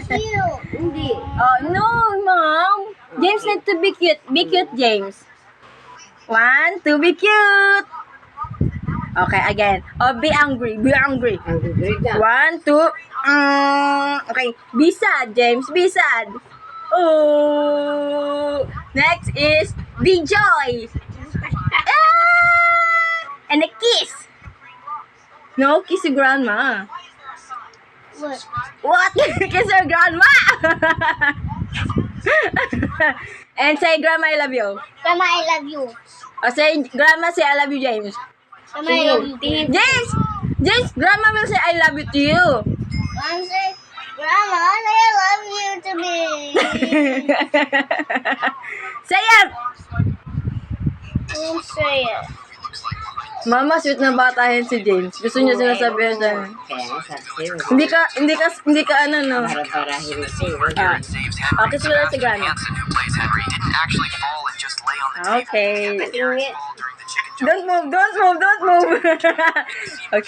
Cute. Hindi. Oh, no, Mom. James need to be cute. Be cute, James. 1, 2, be cute. Okay, again. Oh, be angry. Be angry. Ang great na. 1, 2. Okay. Be sad, James. Be sad. Oh. Next is be joy. Ah! And a kiss. No, kiss your grandma. What? What? Kiss your grandma. And say, Grandma, I love you. Grandma, I love you. Or say, Grandma, say, I love you, James. Grandma, I love you. James! James, Grandma will say, I love you to you. Mom say, Grandma, I love you to me. Say it! Don't say it. Mama, sweet na bata yan si James. Gusto niya sinasabihan siya. Kaya sabi sa'yo. Hindi ka ano, no? Para-parahin sa'yo. Ah, okay, so wala si Grandma. Hansen, who plays Henry, didn't actually fall and just lay on the table. Okay. During the chicken Don't move, don't move, don't move. Okay.